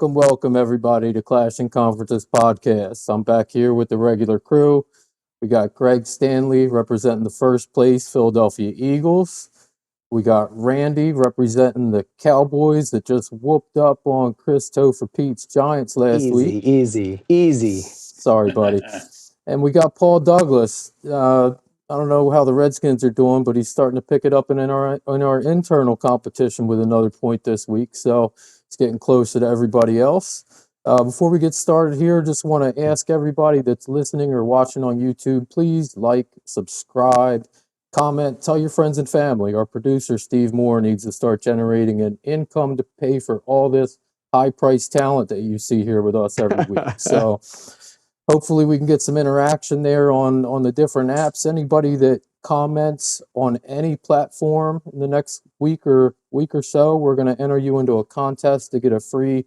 Welcome, everybody, to Clashing Conferences podcast. I'm back here with the regular crew. We got Gregg Stanley representing the first place Philadelphia Eagles. We got Randy representing the Cowboys that just whooped up on Topher Pete's Giants last week. Easy. Sorry, buddy. And we got Paul Douglas. I don't know how the Redskins are doing, but he's starting to pick it up in our internal competition with another point this week. So it's getting closer to everybody else. Before we get started here, just want to ask everybody that's listening or watching on YouTube, please like, subscribe, comment, tell your friends and family. Our producer, Steve Moore, needs to start generating an income to pay for all this high-priced talent that you see here with us every week. So hopefully we can get some interaction there on the different apps. Anybody that comments on any platform in the next week or so, we're going to enter you into a contest to get a free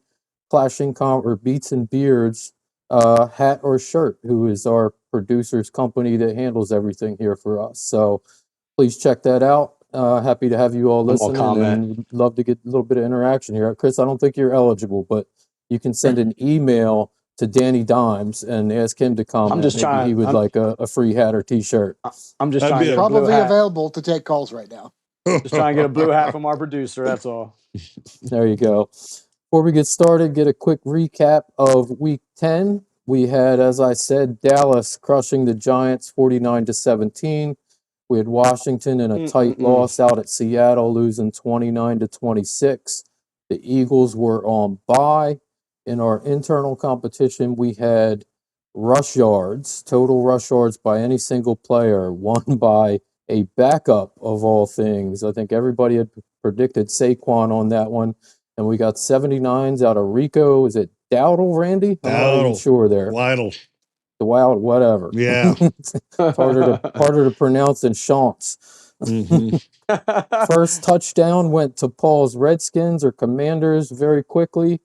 Clashing or Beats and Beards hat or shirt, who is our producer's company that handles everything here for us. So please check that out. Happy to have you all listening and love to get a little bit of interaction here. Chris, I don't think you're eligible, but you can send an email to Danny Dimes and ask him to comment. Maybe he would like a free hat or t-shirt. I'm just trying to get probably available to take calls right now. Just trying to get a blue hat from our producer, that's all. There you go. Before we get started, get a quick recap of week 10. We had, as I said, Dallas crushing the Giants 49-17. We had Washington in a tight loss out at Seattle, losing 29-26. The Eagles were on bye. In our internal competition, we had rush yards, total rush yards by any single player, won by a backup of all things. I think everybody had predicted Saquon on that one. And we got 79s out of Rico. Is it Dowdle, Randy? I'm not even sure there. Waddle. The Wild, whatever. Yeah. harder to pronounce than Chance. First touchdown went to Paul's Redskins or Commanders very quickly.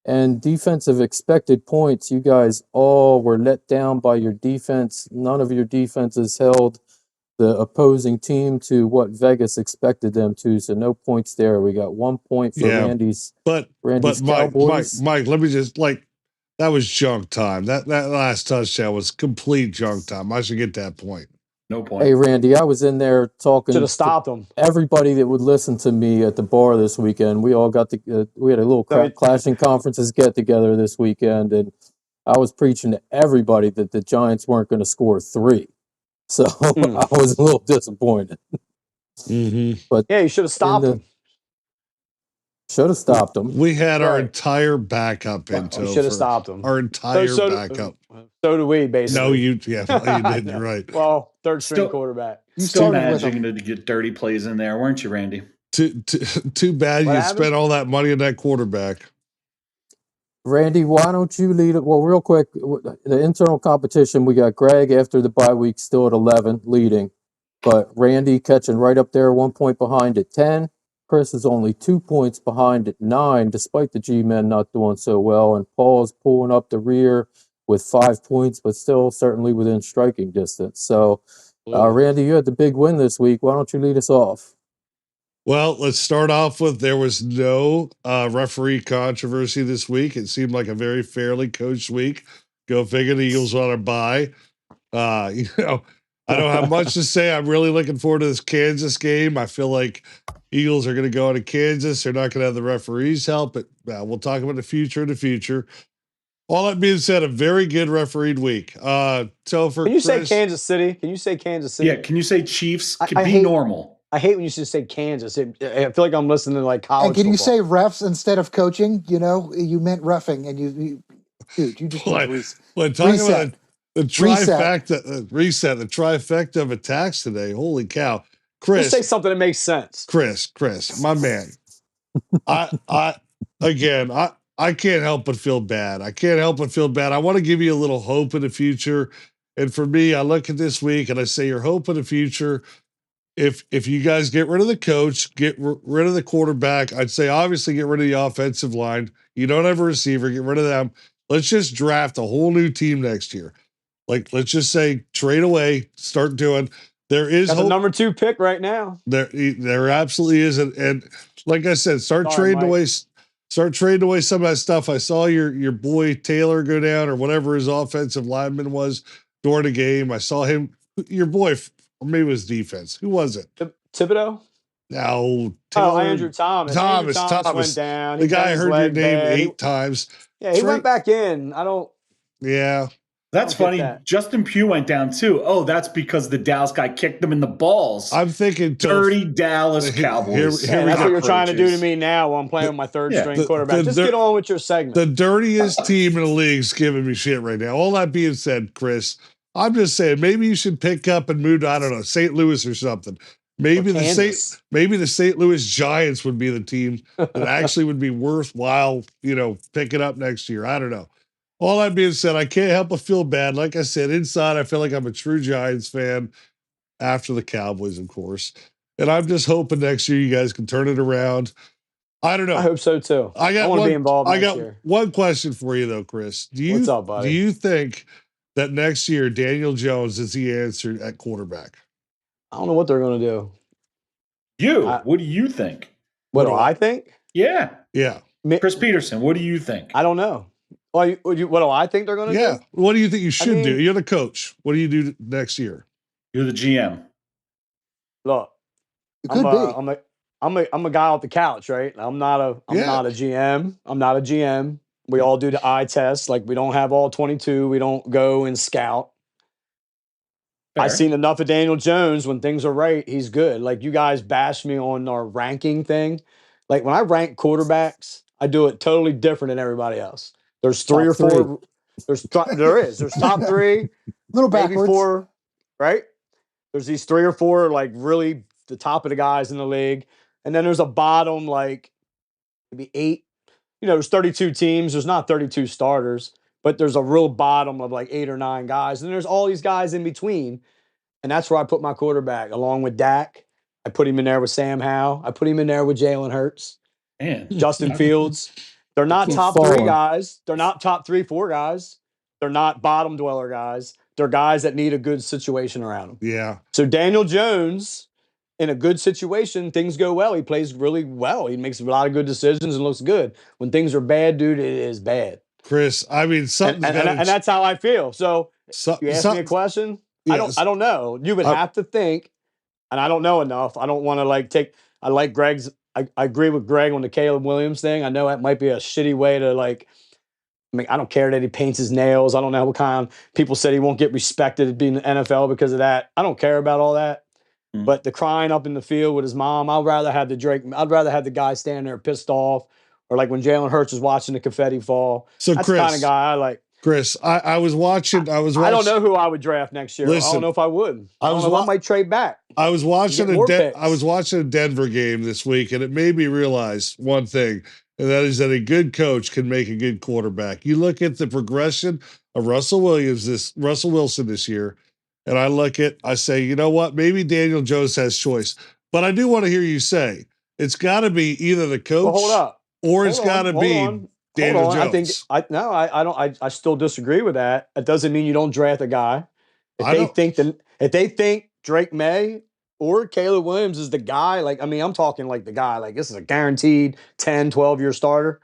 And defensive expected points, you guys all were let down by your defense. None of your defenses held the opposing team to what Vegas expected them to, so no points there. We got 1 point for Randy's Cowboys. Mike, let me just that was junk time. That last touchdown was complete junk time. I should get that point. No point. Hey, Randy, I was in there talking to stopped him. Everybody that would listen to me at the bar this weekend. We all got we had a little Clashing Conferences get together this weekend, and I was preaching to everybody that the Giants weren't going to score 3. So I was a little disappointed. But yeah, you should have stopped him. Should have stopped him. We had our entire backup in Topher. You should have stopped him. Our entire backup. So do we, basically. No, you didn't, right. Well, third string quarterback. Still managing to get dirty plays in there, weren't you, Randy? Too bad you spent all that money on that quarterback. Randy, why don't you lead it? Well, real quick, the internal competition, we got Gregg after the bye week still at 11 leading, but Randy catching right up there, 1 point behind at 10. Chris is only 2 points behind at 9, despite the G-men not doing so well, and Paul's pulling up the rear with 5 points, but still certainly within striking distance. So, Randy, you had the big win this week. Why don't you lead us off? Well, let's start off with there was no referee controversy this week. It seemed like a very fairly coached week. Go figure, the Eagles on a bye. I don't have much to say. I'm really looking forward to this Kansas game. I feel like Eagles are going to go into Kansas. They're not going to have the referees help, but we'll talk about the future. All that being said, a very good refereed week. Topher, can you say Kansas City? Can you say Kansas City? Yeah, can you say Chiefs? Be normal. I hate when you say Kansas. I feel like I'm listening to like college. And can football. you say refs instead of coaching? You know, you meant roughing, and you just when talking about the trifecta, the trifecta of attacks today. Holy cow, Chris! Just say something that makes sense. Chris, my man. I can't help but feel bad. I want to give you a little hope in the future. And for me, I look at this week and I say, your hope in the future. If you guys get rid of the coach, get rid of the quarterback, I'd say obviously get rid of the offensive line. You don't have a receiver, get rid of them. Let's just draft a whole new team next year. Like, let's just say trade away, start doing. There is Got the hope. number 2 pick right now. There absolutely is, and like I said, start Sorry, trading away some of that stuff. I saw your boy Taylor go down, or whatever his offensive lineman was during the game. I saw him, your boy, or maybe it was defense. Who was it? Thibodeau? No, Taylor, Andrew Thomas. Andrew Thomas went down. The He guy bent his heard your leg name bad. 8 times. Yeah, he went back in. Yeah. That's funny. that. Justin Pugh went down too. Oh, that's because the Dallas guy kicked him in the balls. I'm thinking dirty Dallas Cowboys. That's what you're trying to do to me now while I'm playing with my third string quarterback. Just get on with your segment. The dirtiest team in the league's giving me shit right now. All that being said, Chris, I'm just saying maybe you should pick up and move to, I don't know, St. Louis or something. Maybe the St. Louis Giants would be the team that actually would be worthwhile, picking up next year. I don't know. All that being said, I can't help but feel bad. Like I said, inside, I feel like I'm a true Giants fan after the Cowboys, of course. And I'm just hoping next year you guys can turn it around. I don't know. I hope so too. I want to be involved next year. One question for you though, Chris. What's up, buddy? Do you think that next year Daniel Jones is the answer at quarterback? I don't know what they're going to do. What do you think? What do I think? Yeah. Yeah. Chris Peterson, what do you think? I don't know. Well, what do I think they're going to do? Yeah. What do you think you should do? You're the coach. What do you do next year? You're the GM. Look, I'm a guy off the couch, right? I'm not a GM. I'm not a GM. We all do the eye test. Like, we don't have all 22. We don't go and scout. Fair. I've seen enough of Daniel Jones. When things are right, he's good. Like, you guys bash me on our ranking thing. Like, when I rank quarterbacks, I do it totally different than everybody else. There's three or four. There's top 3, little maybe backwards. 4, right? There's these 3 or 4, like, really the top of the guys in the league. And then there's a bottom, like, maybe 8. There's 32 teams. There's not 32 starters, but there's a real bottom of like 8 or 9 guys. And there's all these guys in between. And that's where I put my quarterback, along with Dak. I put him in there with Sam Howell. I put him in there with Jalen Hurts. Man. Justin Fields. They're not top 3 guys. They're not top 3, 4 guys. They're not bottom dweller guys. They're guys that need a good situation around them. Yeah. So Daniel Jones, in a good situation, things go well. He plays really well. He makes a lot of good decisions and looks good. When things are bad, dude, it is bad. Chris, I mean, something, and that's how I feel. So you ask me a question. Yes. I don't know. You would have to think, and I don't know enough. I don't want to take. I like Gregg's. I agree with Gregg on the Caleb Williams thing. I know that might be a shitty way to I don't care that he paints his nails. I don't know what kind of people said he won't get respected at being in the NFL because of that. I don't care about all that. Mm. But the crying up in the field with his mom, I'd rather have the guy standing there pissed off, or like when Jalen Hurts is watching the confetti fall. So that's Chris, the kind of guy I like. Chris, I was watching. I don't know who I would draft next year. Listen, I don't know if I would. I might trade back. I was watching a Denver game this week, and it made me realize one thing, and that is that a good coach can make a good quarterback. You look at the progression of Russell Wilson this year, and I say, you know what? Maybe Daniel Jones has choice, but I do want to hear you say it's got to be either the coach, hold up, or it's got to be Daniel Jones. I still disagree with that. It doesn't mean you don't draft a guy. If they think Drake May or Caleb Williams is the guy, I'm talking like the guy, like this is a guaranteed 10, 12-year starter,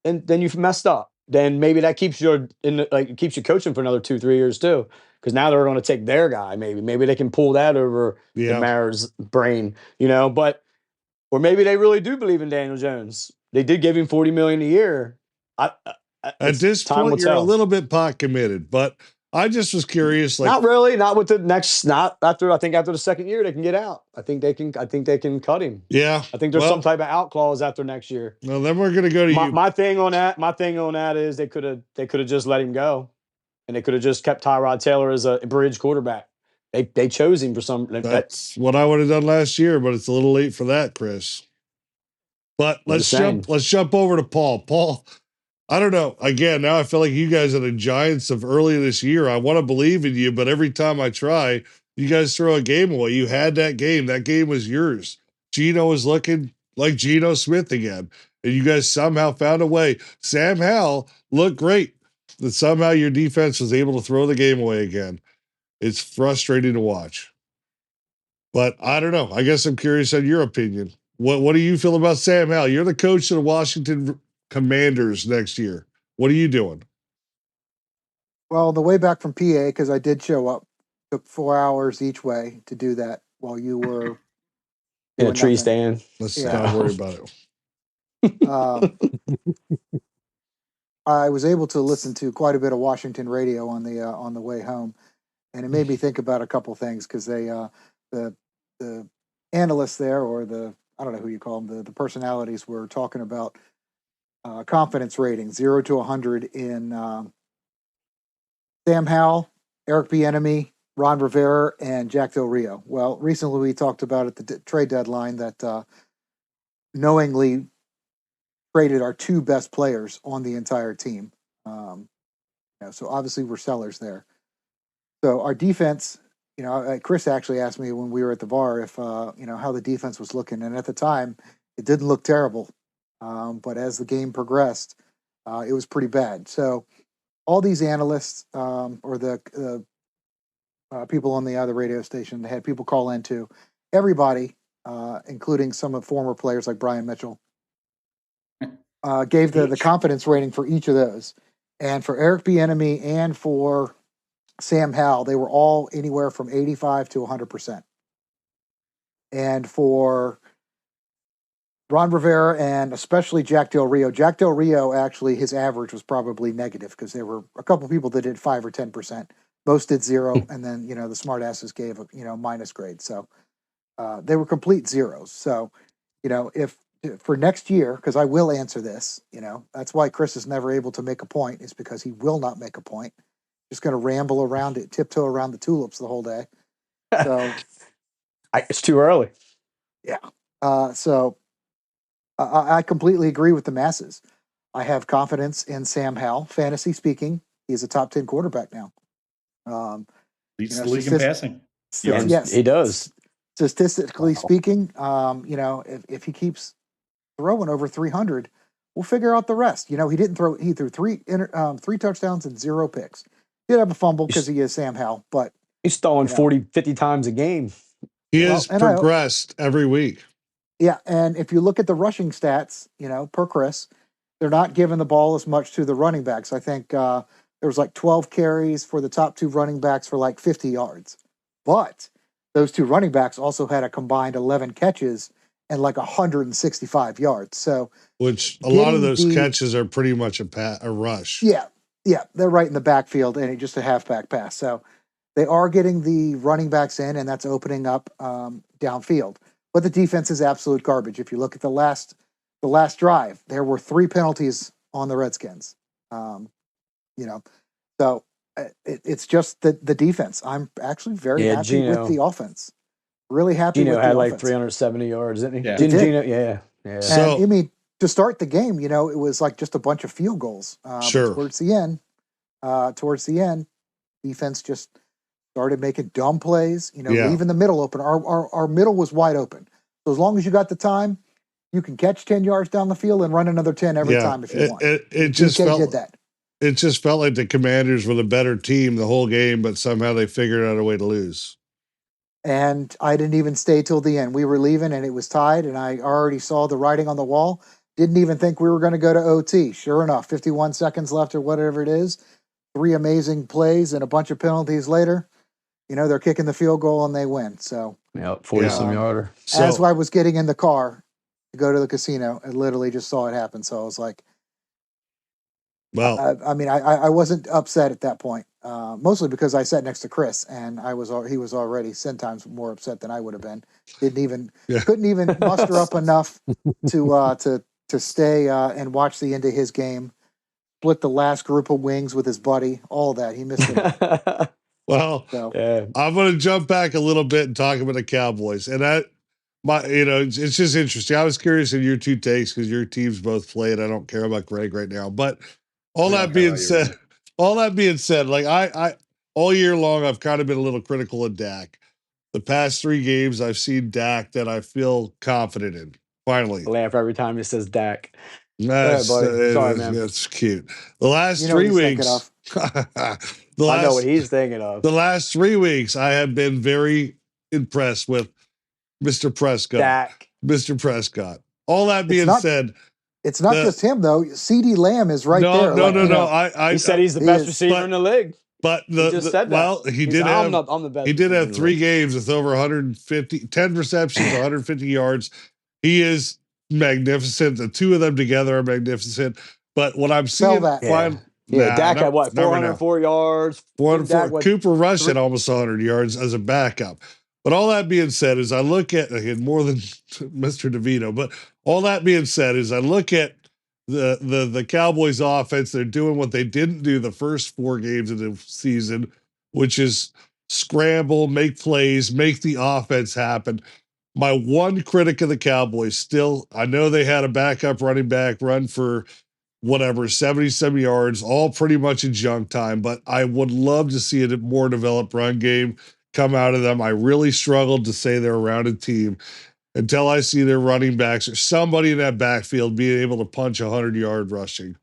and then you've messed up. Then maybe that keeps you coaching for another 2-3 years too, because now they're going to take their guy. Maybe they can pull that over the mayor's brain, or maybe they really do believe in Daniel Jones. They did give him $40 million a year. At this point, you're a little bit pot committed, but I just was curious. Not really. Not with the next. Not after. I think after the second year they can get out. I think they can cut him. Yeah. I think there's some type of out clause after next year. Well, then we're gonna go to you. My thing on that is they could have just let him go, and they could have just kept Tyrod Taylor as a bridge quarterback. They chose him for some. That's what I would have done last year, but it's a little late for that, Chris. But let's jump over to Paul. Paul, I don't know. Again, now I feel like you guys are the Giants of earlier this year. I want to believe in you, but every time I try, you guys throw a game away. You had that game. That game was yours. Geno was looking like Geno Smith again, and you guys somehow found a way. Sam Howell looked great, but somehow your defense was able to throw the game away again. It's frustrating to watch. But I don't know. I guess I'm curious on your opinion. What do you feel about Sam Howell? You're the coach of the Washington Commanders next year. What are you doing? Well, the way back from PA, because I did show up, took 4 hours each way to do that while you were In a doing tree nothing. stand. Let's Yeah. not worry about it. I was able to listen to quite a bit of Washington radio on the way home, and it made me think about a couple things because they the analysts there, or I don't know who you call them, the personalities, were talking about confidence rating 0 to 100 in Sam Howell, Eric Bieniemy, Ron Rivera, and Jack Del Rio. Well, recently we talked about at the trade deadline that knowingly traded our two best players on the entire team. So obviously we're sellers there. So our defense, Chris actually asked me when we were at the bar if how the defense was looking, and at the time it didn't look terrible, but as the game progressed, it was pretty bad. So all these analysts or the people on the other radio station, they had people call into everybody, including some of former players like Brian Mitchell, gave the confidence rating for each of those. And for Eric Bieniemy and for Sam Howell, they were all anywhere from 85 to 100%. And for Ron Rivera and especially Jack Del Rio, actually, his average was probably negative because there were a couple people that did 5 or 10%. Most did 0, and then the smart asses gave a minus grade. So they were complete zeros. So if for next year, because I will answer this, that's why Chris is never able to make a point, is because he will not make a point. Just going to ramble around it, tiptoe around the tulips the whole day. So it's too early. Yeah. So I completely agree with the masses. I have confidence in Sam Howell. Fantasy speaking, he's a top 10 quarterback now. Leads the league in passing. Yes, he does. Statistically speaking, if he keeps throwing over 300, we'll figure out the rest. He didn't throw. He threw three touchdowns and 0 picks. Did have a fumble because he is Sam Howell, but he's throwing 40, 50 times a game. He has progressed every week. Yeah, and if you look at the rushing stats, per Chris, they're not giving the ball as much to the running backs. I think there was like 12 carries for the top 2 running backs for like 50 yards. But those 2 running backs also had a combined 11 catches and like 165 yards. So, which a lot of those catches are pretty much a rush. Yeah, they're right in the backfield and just a halfback pass. So they are getting the running backs in, and that's opening up downfield. But the defense is absolute garbage. If you look at the last drive, there were 3 penalties on the Redskins. So it's just the defense. I'm actually very happy with the offense. Really happy with the offense. Geno had like 370 yards, didn't he? Yeah. Geno, yeah. So, and I mean, to start the game, it was like just a bunch of field goals. Sure. Towards the end, defense just started making dumb plays, leaving the middle open. Our middle was wide open. So as long as you got the time, you can catch 10 yards down the field and run another 10 every time if you want. It just did that. It just felt like the Commanders were the better team the whole game, but somehow they figured out a way to lose. And I didn't even stay till the end. We were leaving and it was tied, and I already saw the writing on the wall. Didn't even think we were going to go to OT. Sure enough, 51 seconds left or whatever it is, 3 amazing plays and a bunch of penalties later, they're kicking the field goal and they win. So 40-some yarder. So, as I was getting in the car to go to the casino, I literally just saw it happen. So I was like, well, I wasn't upset at that point, mostly because I sat next to Chris, and he was already 10 times more upset than I would have been. Couldn't even muster up enough to stay and watch the end of his game. Split the last group of wings with his buddy. All that he missed it. Well, I'm going to jump back a little bit and talk about the Cowboys, and it's just interesting. I was curious in your two takes because your teams both played. I don't care about Gregg right now, but all that being said, like I all year long I've kind of been a little critical of Dak. The past 3 games I've seen Dak that I feel confident in. Finally, I laugh every time he says Dak. that's buddy. Sorry, man. That's cute. The last You know what 3 he's thinking weeks, I know what he's thinking of. the last 3 weeks, I have been very impressed with Mr. Prescott. Dak. Mr. Prescott. All that being said, it's not just him though. CD Lamb is right there. No. He said he's the best receiver in the league. But he just said that. Well, I'm the best. He did have 3 games with over 10 receptions, 150 yards. He is magnificent. The 2 of them together are magnificent. But what I'm seeing, Dak had what, 404 yards. 404. Cooper Rush had almost 100 yards as a backup. But all that being said, is I look at more than Mr. DeVito. But all that being said, is I look at the Cowboys offense. They're doing what they didn't do the first 4 games of the season, which is scramble, make plays, make the offense happen. My one critic of the Cowboys still, I know they had a backup running back run for 70-some yards, all pretty much in junk time, but I would love to see a more developed run game come out of them. I really struggled to say they're a rounded team until I see their running backs or somebody in that backfield being able to punch 100-yard rushing.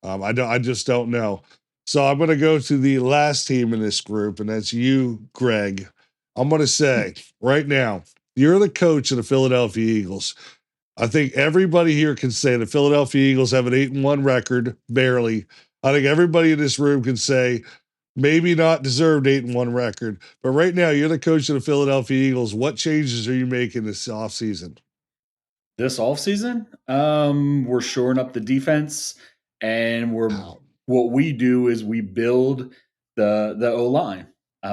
I just don't know. So I'm going to go to the last team in this group, and that's you, Gregg. I'm going to say right now, you're the coach of the Philadelphia Eagles. I think everybody here can say the Philadelphia Eagles have an 8-1 record, barely. I think everybody in this room can say maybe not deserved 8-1 record, but right now you're the coach of the Philadelphia Eagles. What changes are you making this offseason? This offseason, we're shoring up the defense, and what we do is we build the O-line. We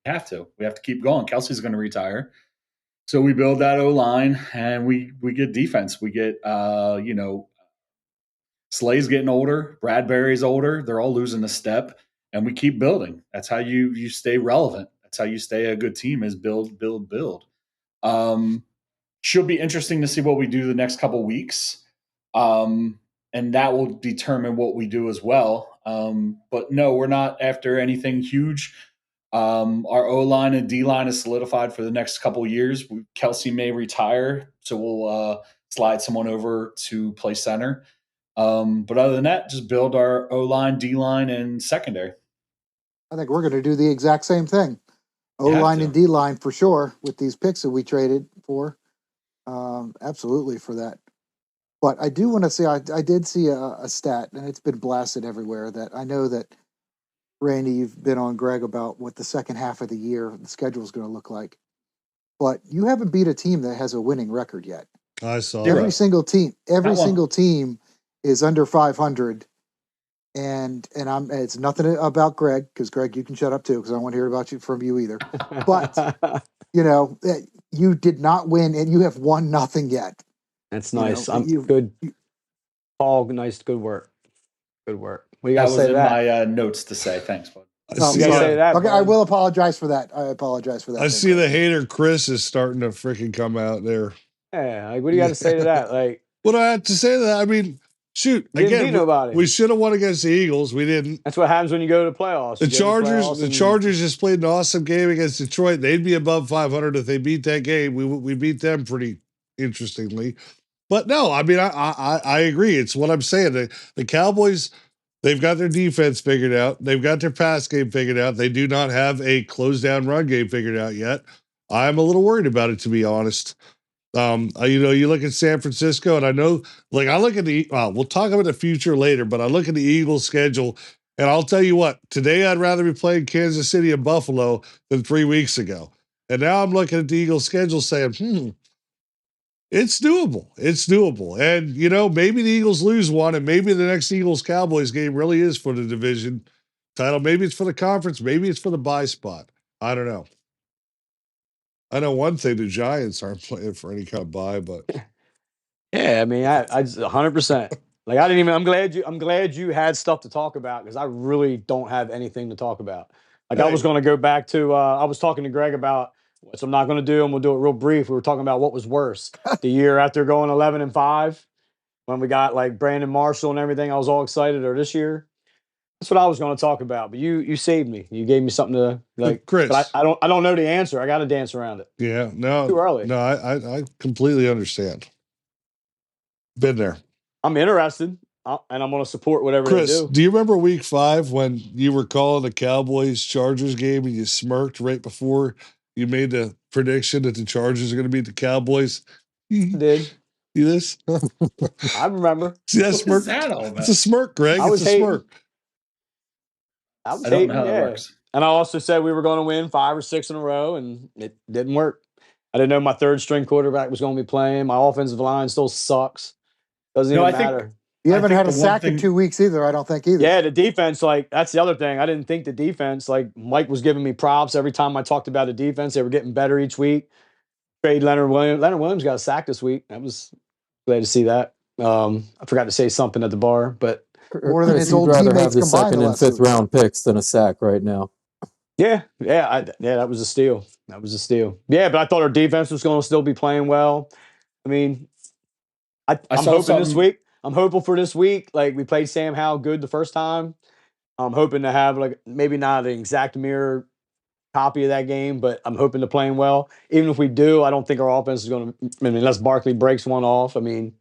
have to keep going. Kelsey's going to retire. So we build that O-line, and we get defense. We get, Slay's getting older. Bradbury's older. They're all losing a step, and we keep building. That's how you stay relevant. That's how you stay a good team, is build. Should be interesting to see what we do the next couple weeks. And that will determine what we do as well. But no, we're not after anything huge. Our O-line and D-line is solidified for the next couple years. Kelsey may retire, so we'll slide someone over to play center. But other than that, just build our O-line, D-line, and secondary. I think we're going to do the exact same thing. O-line and D-line for sure with these picks that we traded for. Absolutely for that. But I do want to say, I did see a stat, and it's been blasted everywhere, that I know that, Randy, you've been on Gregg about what the second half of the year, the schedule is going to look like. But you haven't beat a team that has a winning record yet. I saw every single team is under 500. And it's nothing about Gregg, because Gregg, you can shut up too, because I don't want to hear about you from you either. But you did not win, and you have won nothing yet. That's nice. Good. Paul, nice, good work. Good work. What do you guys say to that? My notes to say. Thanks, bud. Say that, okay, I will apologize for that. I see the hater Chris is starting to freaking come out there. Yeah, like, what do you got to say to that? Like, what do I have to say to that? I mean, shoot, again, we should have won against the Eagles. We didn't. That's what happens when you go to the playoffs. The Chargers just played an awesome game against Detroit. They'd be above 500 if they beat that game. We beat them pretty interestingly. But no, I mean, I agree. It's what I'm saying. The Cowboys, they've got their defense figured out. They've got their pass game figured out. They do not have a closed down run game figured out yet. I'm a little worried about it, to be honest. You look at San Francisco, and I know, like, I look at we'll talk about the future later, but I look at the Eagles schedule, and I'll tell you what, today I'd rather be playing Kansas City and Buffalo than 3 weeks ago. And now I'm looking at the Eagles schedule saying, it's doable. It's doable. And, maybe the Eagles lose one, and maybe the next Eagles-Cowboys game really is for the division title. Maybe it's for the conference. Maybe it's for the bye spot. I don't know. I know one thing, the Giants aren't playing for any kind of bye, but. Yeah, I mean, I 100%. Like, I'm glad you had stuff to talk about, because I really don't have anything to talk about. Like, I was going to go back to, I was talking to Gregg about which I'm not going to do. I'm going to do it real brief. We were talking about what was worse. The year after going 11-5, when we got like Brandon Marshall and everything, I was all excited, or this year. That's what I was going to talk about, but you saved me. You gave me something to like. Chris, but I don't know the answer. I got to dance around it. Yeah, no, too early. No, I completely understand. Been there. I'm interested, and I'm going to support whatever Chris, they do. Do you remember Week 5 when you were calling the Cowboys-Chargers game and you smirked right before you made the prediction that the Chargers are going to beat the Cowboys? I did. See this? I remember. See that What smirk? is that all about? It's a smirk, Greg. I was it's a hating. smirk. I was I hating, don't know how that works. And I also said we were going to win 5 or 6 in a row, and it didn't work. I didn't know my third string quarterback was going to be playing. My offensive line still sucks. Doesn't even matter. You haven't had a sack in 2 weeks either, I don't think either. Yeah, the defense, like, that's the other thing. I didn't think the defense, like, Mike was giving me props every time I talked about the defense. They were getting better each week. Trade Leonard Williams. Leonard Williams got a sack this week. I was glad to see that. I forgot to say something at the bar, but more than his old rather teammates have the combined second the and last fifth 2 round picks than a sack right now. Yeah, that was a steal. That was a steal. Yeah, but I thought our defense was going to still be playing well. I mean, I'm hoping this week. I'm hopeful for this week. Like, we played Sam Howell good the first time. I'm hoping to have, like, maybe not an exact mirror copy of that game, but I'm hoping to play well. Even if we do, I don't think our offense is going to, unless Barkley breaks one off. I mean,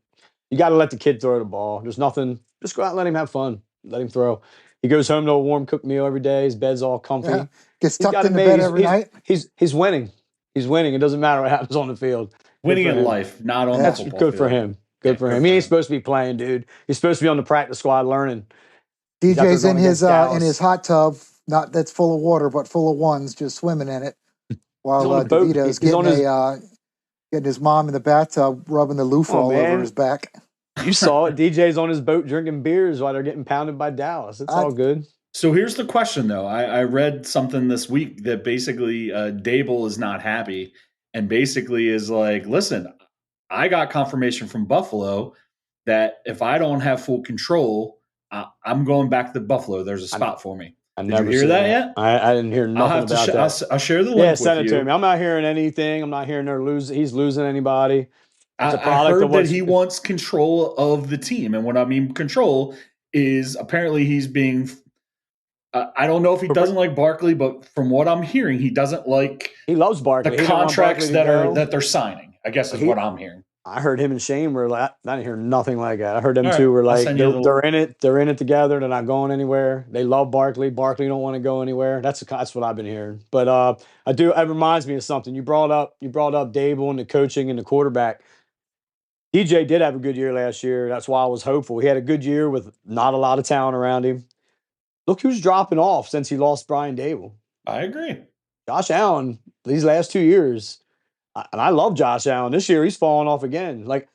you got to let the kid throw the ball. There's nothing. Just go out and let him have fun. Let him throw. He goes home to a warm cooked meal every day. His bed's all comfy. Yeah. Gets tucked into bed every night. He's winning. He's winning. It doesn't matter what happens on the field. Winning in life, not on the football good field. for him. Good for him. He ain't supposed to be playing, dude. He's supposed to be on the practice squad learning. DJ's in his hot tub, not that's full of water, but full of ones, just swimming in it. While DeVito's getting his mom in the bathtub, rubbing the loofah all over his back. You saw it. DJ's on his boat drinking beers while they're getting pounded by Dallas. It's all good. So here's the question, though. I read something this week that basically Dable is not happy and basically is like, listen, I got confirmation from Buffalo that if I don't have full control, I'm going back to Buffalo. There's a spot for me. Did you hear that yet? I didn't hear nothing about that. I'll share the link with you. Send it to me. I'm not hearing anything. I'm not hearing he's losing anybody. I heard that he wants control of the team. And what I mean control is apparently he's being I don't know if he doesn't like Barkley, but from what I'm hearing, he doesn't like he loves Barkley. The contracts that they're signing, I guess is what I'm hearing. I heard him and Shane were like, I didn't hear nothing like that. I heard them two were like, they're in it. They're in it together. They're not going anywhere. They love Barkley. Barkley don't want to go anywhere. That's what I've been hearing. But it reminds me of something. You brought up Dable and the coaching and the quarterback. DJ did have a good year last year. That's why I was hopeful. He had a good year with not a lot of talent around him. Look who's dropping off since he lost Brian Dable. I agree. Josh Allen, these last 2 years, and I love Josh Allen. This year, he's falling off again. Like,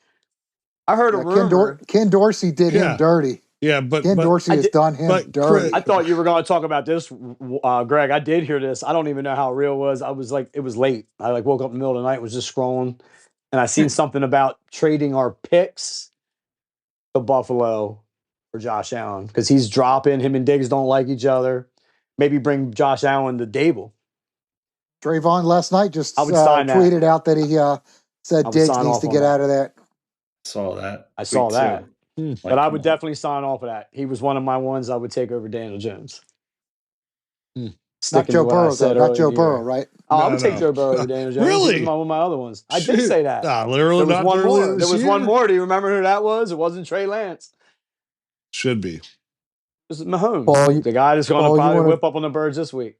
I heard a rumor. Ken Dorsey did him dirty. Yeah, but Ken Dorsey has done him dirty. I thought you were going to talk about this, Greg. I did hear this. I don't even know how real it was. I was like, it was late. I woke up in the middle of the night, was just scrolling, and I seen something about trading our picks to Buffalo for Josh Allen because he's dropping. Him and Diggs don't like each other. Maybe bring Josh Allen to Dable. Trayvon last night just tweeted out that he said Diggs needs to get out of that. I saw that. But I would definitely sign off of that. He was one of my ones I would take over Daniel Jones. Not Joe Burrow, not Joe Burrow, right? Oh, I would take Joe Burrow over Daniel Jones. Really? He was one of my other ones. I did say that. Literally there was one more. There was one more. Do you remember who that was? It wasn't Trey Lance. Should be. It was Mahomes. The guy that's going to probably whip up on the Birds this week.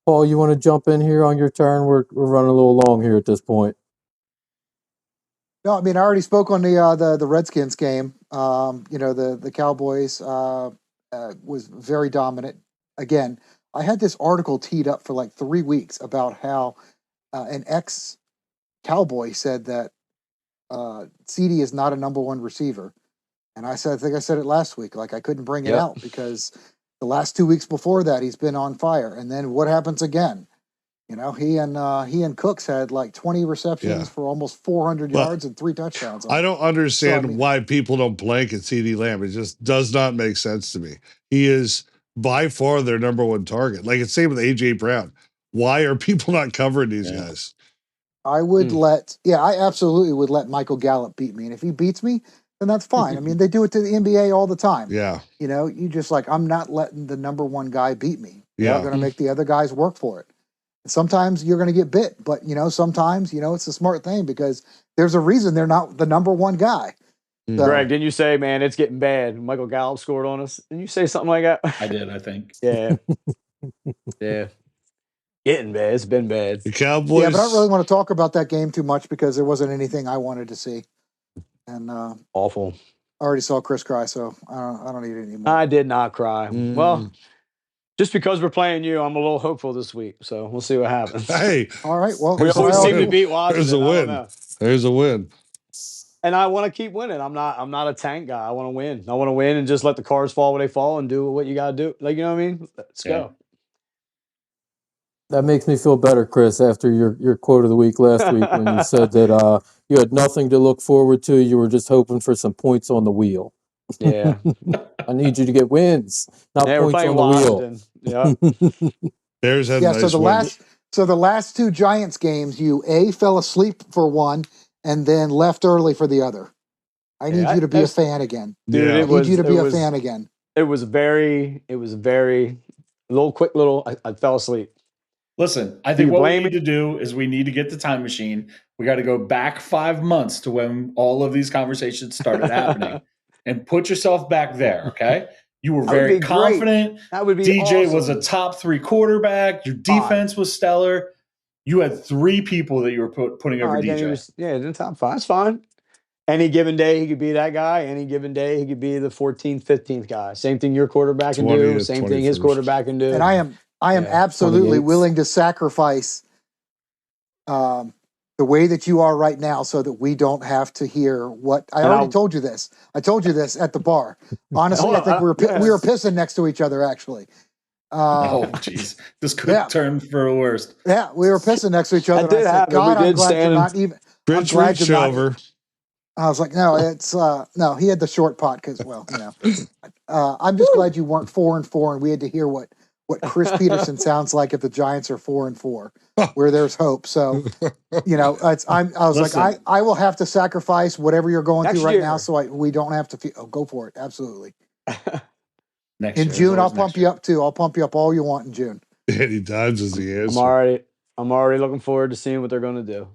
Paul, you want to jump in here on your turn? We're running a little long here at this point. No, I mean I already spoke on the Redskins game. The Cowboys was very dominant. Again, I had this article teed up for like 3 weeks about how an ex-Cowboy said that CD is not a number one receiver, and I think I said it last week. Like I couldn't bring it out because the last 2 weeks before that he's been on fire, and then what happens again? He and Cooks had like 20 receptions for almost 400 yards and 3 touchdowns. I don't understand why people don't blanket CeeDee Lamb. It just does not make sense to me. He is by far their number one target. Like it's same with AJ Brown. Why are people not covering these guys? I would I absolutely would let Michael Gallup beat me. And if he beats me, then that's fine. I mean, they do it to the NBA all the time. Yeah. You know, you just like, I'm not letting the number one guy beat me. Yeah. I'm going to make the other guys work for it. And sometimes you're going to get bit, but sometimes, it's a smart thing because there's a reason they're not the number one guy. So, Greg, didn't you say, man, it's getting bad? Michael Gallup scored on us. Didn't you say something like that? I did, I think. Yeah. Yeah. Getting bad. It's been bad. The Cowboys. Yeah, but I don't really want to talk about that game too much because there wasn't anything I wanted to see. And awful. I already saw Chris cry, so I don't need it anymore. I did not cry. Well, just because we're playing you, I'm a little hopeful this week. So we'll see what happens. Hey. All right. Well, we always seem to beat Washington. There's a win. There's a win. And I want to keep winning. I'm not a tank guy. I want to win. I want to win and just let the cards fall where they fall and do what you got to do. Like, you know what I mean? Let's go. That makes me feel better, Chris, after your quote of the week last week when you said that you had nothing to look forward to. You were just hoping for some points on the wheel. Yeah. I need you to get wins, not points on the Washington. wheel. Yeah. There's a nice so the last two Giants games, you fell asleep for one and then left early for the other. I need you to be a fan again. Dude, I need you to be a fan again. It was very I fell asleep. Listen, I think what we need to do is we need to get the time machine. We got to go back 5 months to when all of these conversations started happening and put yourself back there, okay? You were very confident. That would be DJ awesome. was a top 3 quarterback. Your defense was stellar. You had 3 people that you were putting over DJ. In the top 5. That's fine. Any given day, he could be that guy. Any given day, he could be the 14th, 15th guy. Same thing your quarterback can do. Same thing his quarterback can do. And I am absolutely willing to sacrifice the way that you are right now so that we don't have to hear what I already told you this. I told you this at the bar. Honestly, I think we were pissing next to each other actually. Oh, jeez. This could turn for the worst. Yeah, we were pissing next to each other. That did happen. God, I'm glad you're not even. I'm glad you're not over. I was like, no, it's no. He had the short pot because, I'm just glad you weren't 4-4, and we had to hear what Chris Peterson sounds like if the Giants are 4-4, where there's hope. So, I was like, I will have to sacrifice whatever you're going through right now, so we don't have to. Go for it, absolutely. In June, I'll pump you up too. I'll pump you up all you want in June. Any times is the answer. I'm already looking forward to seeing what they're going to do.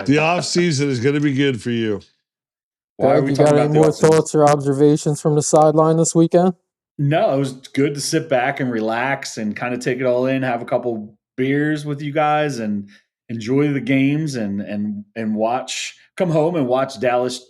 The off season is going to be good for you. Greg, you got any more thoughts or observations from the sideline this weekend? No, it was good to sit back and relax and kind of take it all in, have a couple beers with you guys and enjoy the games and watch, come home and watch Dallas,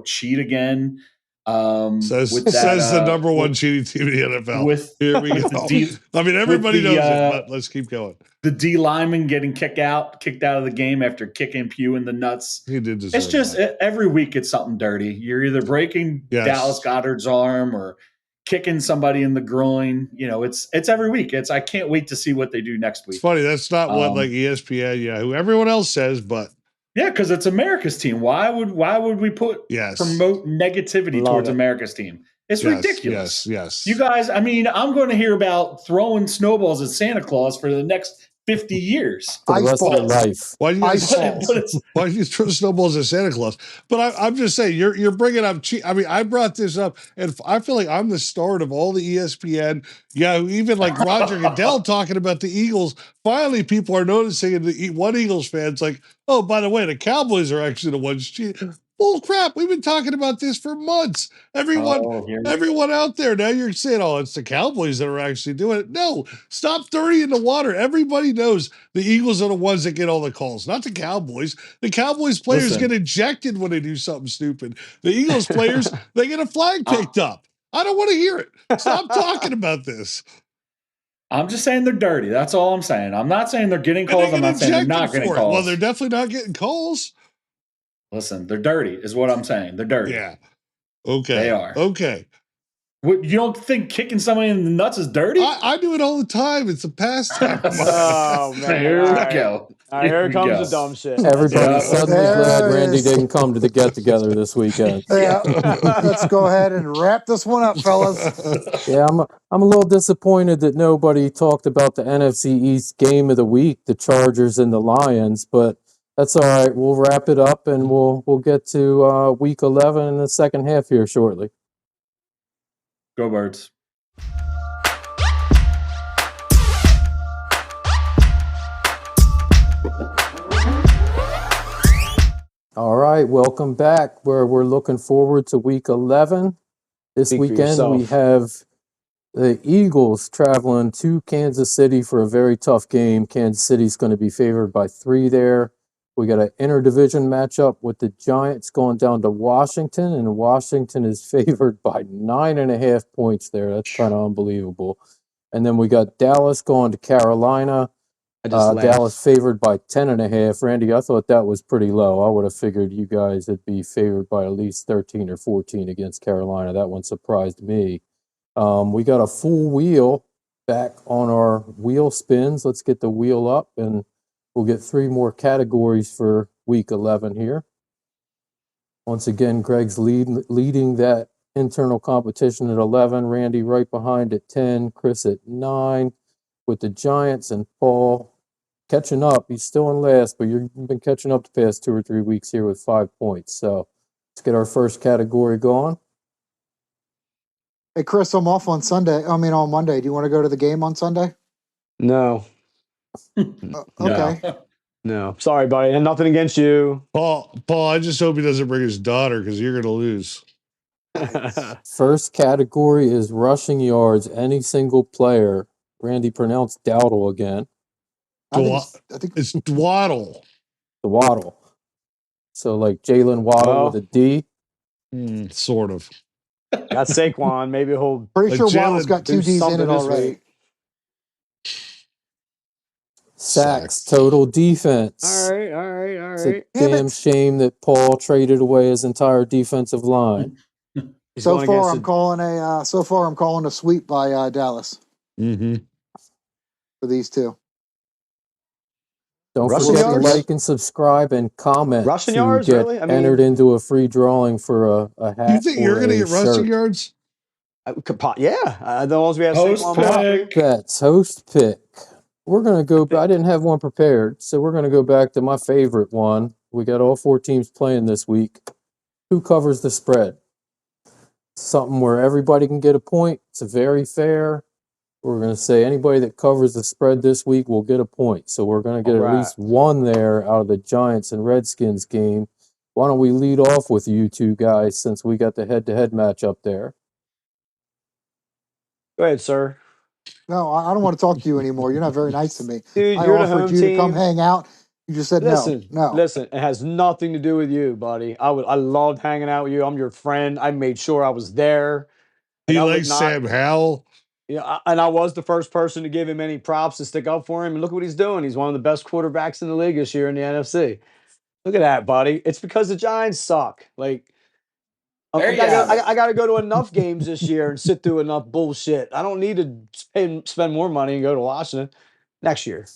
cheat again. Says the number one cheating team in the NFL. Here we go. Everybody knows it, but let's keep going. The D lineman getting kicked out of the game after kicking Pugh in the nuts. He did deserve It's just every week it's something dirty. You're either breaking Dallas Goedert's arm or kicking somebody in the groin. It's every week. I can't wait to see what they do next week. It's funny. That's not what ESPN, who everyone else says, but. Yeah, because it's America's team. Why would we promote negativity towards America's team? It's ridiculous. Yes. You guys, I'm going to hear about throwing snowballs at Santa Claus for the next 50 years. For the rest of their life. Why do you throw snowballs at Santa Claus? But I'm just saying, you're bringing up I brought this up, and I feel like I'm the start of all the ESPN. Yeah, even like Roger Goodell talking about the Eagles. Finally, people are noticing, and one Eagles fan's like, oh, by the way, the Cowboys are actually the ones cheating. Bull crap. We've been talking about this for months. Everyone out there, now you're saying, oh, it's the Cowboys that are actually doing it. No, stop throwing it in the water. Everybody knows the Eagles are the ones that get all the calls, not the Cowboys. The Cowboys players get ejected when they do something stupid. The Eagles players, they get a flag picked up. I don't want to hear it. Stop talking about this. I'm just saying they're dirty. That's all I'm saying. I'm not saying they're getting calls. I'm not saying they're not getting calls. Well, they're definitely not getting calls. Listen, they're dirty is what I'm saying. They're dirty. Yeah. Okay. They are. Okay. What, you don't think kicking somebody in the nuts is dirty? I do it all the time. It's a pastime. Oh man! Here All we right. go. All right, here we comes go. the dumb shit. Everybody Yeah. suddenly There glad it Randy is. didn't come to the get together this weekend. Yeah, let's go ahead and wrap this one up, fellas. Yeah, I'm a little disappointed that nobody talked about the NFC East game of the week, the Chargers and the Lions, but that's all right. We'll wrap it up and we'll get to week 11 in the second half here shortly. Go Birds. All right, welcome back. We're looking forward to week 11. This Speak for weekend we yourself. have the Eagles traveling to Kansas City for a very tough game. Kansas City's going to be favored by 3 there. We got an interdivision matchup with the Giants going down to Washington, and Washington is favored by 9.5 points there. That's kind of unbelievable. And then we got Dallas going to Carolina. I just laughed. Dallas favored by 10.5. Randy, I thought that was pretty low. I would have figured you guys would be favored by at least 13 or 14 against Carolina. That one surprised me. We got a full wheel back on our wheel spins. Let's get the wheel up, and we'll get 3 more categories for week 11 here. Once again, Gregg's leading that internal competition at 11. Randy right behind at 10. Chris at 9. With the Giants and Paul catching up. He's still in last, but you've been catching up the past 2 or 3 weeks here with 5 points. So let's get our first category going. Hey, Chris, I'm off on Monday. Do you want to go to the game on Sunday? No. Okay. No. Sorry, buddy. And nothing against you. Paul, I just hope he doesn't bring his daughter because you're going to lose. First category is rushing yards, any single player. Randy pronounced Dowdle again. I think It's Dwaddle. The Waddle. So like Jalen Waddle with a D. Sort of. Got Saquon. Maybe he'll. pretty sure Jalen Waddle's got 2 do D's in something it this already. week. Sacks, total defense. All right. It's a damn shame that Paul traded away his entire defensive line. So far, I'm calling a sweep by Dallas Mm-hmm. for these 2. Don't Rushing forget to yards? like and subscribe and comment Rushing to yards, get really? I mean- entered into a free drawing for a hat. You think you're going to get rushing yards? Yeah. The ones we have Host Saquon. pick. Bets, host pick. We're going to go, I didn't have one prepared, so we're going to go back to my favorite one. We got all 4 teams playing this week. Who covers the spread? Something where everybody can get a point. It's very fair. We're going to say anybody that covers the spread this week will get a point. So we're going to get at least 1 there out of the Giants and Redskins game. Why don't we lead off with you 2 guys since we got the head-to-head matchup there? Go ahead, sir. No, I don't want to talk to you anymore. You're not very nice to me. Dude, I you're the offered home you team. to come hang out. You just said Listen, no. Listen, it has nothing to do with you, buddy. I loved hanging out with you. I'm your friend. I made sure I was there. He I would likes not- Sam Howell. Yeah, and I was the first person to give him any props to stick up for him. And look what he's doing. He's one of the best quarterbacks in the league this year in the NFC. Look at that, buddy. It's because the Giants suck. Like, There you have it. I got to go to enough games this year and sit through enough bullshit. I don't need to spend more money and go to Washington next year.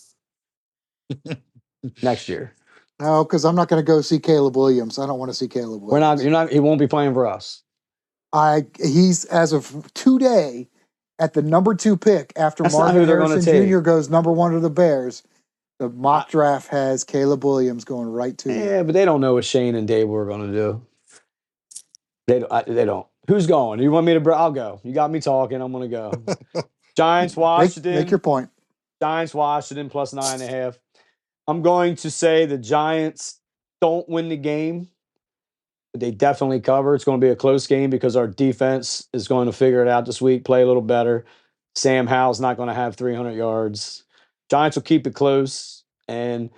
Next year. No, because I'm not going to go see Caleb Williams. I don't want to see Caleb Williams. He won't be playing for us. He's, as of today, at the number 2 pick after That's not Marvin who they're gonna Harrison take. Jr. goes number 1 to the Bears. The mock draft has Caleb Williams going right to you. Yeah, but they don't know what Shane and Dave were going to do. They don't. Who's going? You want me to? I'll go. You got me talking. I'm going to go. Giants, Washington. Make your point. Giants, Washington plus 9.5. I'm going to say the Giants don't win the game. But they definitely cover. It's going to be a close game because our defense is going to figure it out this week, play a little better. Sam Howell's not going to have 300 yards. Giants will keep it close, and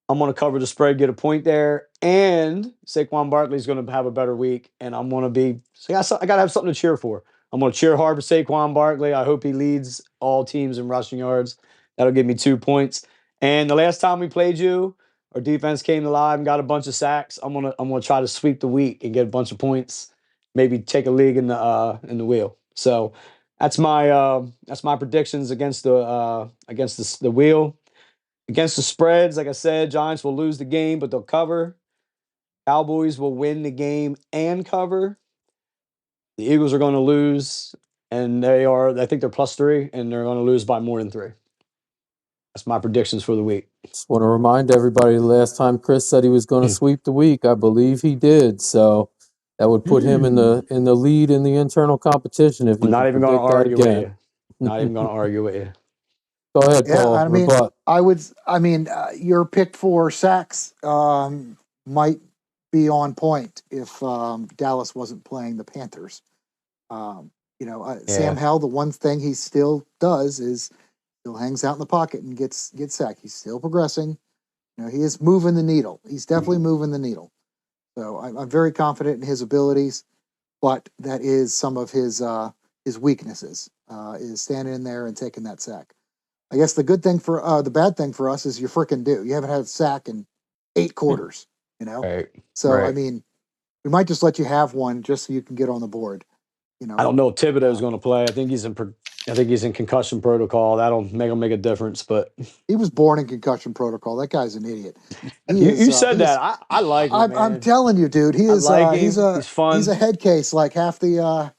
I'm going to cover the spread, get a point there, and Saquon Barkley's going to have a better week, and I'm going to be – I got to have something to cheer for. I'm going to cheer hard for Saquon Barkley. I hope he leads all teams in rushing yards. That'll give me 2 points. And the last time we played you, our defense came alive and got a bunch of sacks. I'm gonna try to sweep the week and get a bunch of points. Maybe take a league in the wheel. So that's my predictions against the wheel. Against the spreads, like I said, Giants will lose the game, but they'll cover. Cowboys will win the game and cover. The Eagles are going to lose, and I think they're +3, and they're going to lose by more than 3. That's my predictions for the week. Just want to remind everybody, the last time Chris said he was going to sweep the week, I believe he did. So that would put him in the lead in the internal competition if I'm you not can even going to predict that argue with again. you. Not even going to argue with you. Go ahead, Yeah, Paul. I mean, Rebut. your pick for sacks might be on point if Dallas wasn't playing the Panthers. Sam Howell, the one thing he still does is still hangs out in the pocket and gets sacked. He's still progressing. He is moving the needle. He's definitely moving the needle. So I'm very confident in his abilities, but that is some of his weaknesses. Is standing in there and taking that sack. I guess the bad thing for us is you're freaking due. You haven't had a sack in 8 quarters. Right. So right. I mean, we might just let you have one just so you can get on the board. I don't know if Thibodeau's going to play. I think he's in concussion protocol. That'll make a difference. But he was born in concussion protocol. That guy's an idiot. You said that. I like him, man. I'm telling you, dude. He is. I like him. He's fun. He's a head case like half the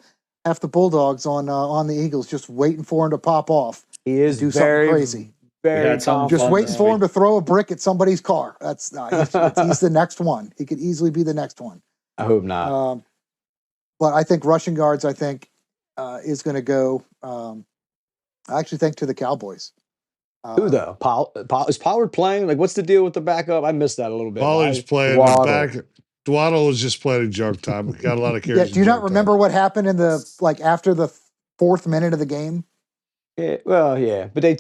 Bulldogs on the Eagles, just waiting for him to pop off. He is do something crazy. Very just waiting for him to throw a brick at somebody's car. That's he's the next one. He could easily be the next one. I hope not. But I think rushing guards, is going to go. I actually think to the Cowboys. Who though? Is Pollard playing? Like, what's the deal with the backup? I missed that a little bit. Pollard's playing the back. Dwaddle was just playing junk time. Got a lot of carries. Do you not remember what happened in after the 4th minute of the game? Yeah, well, yeah, but yeah.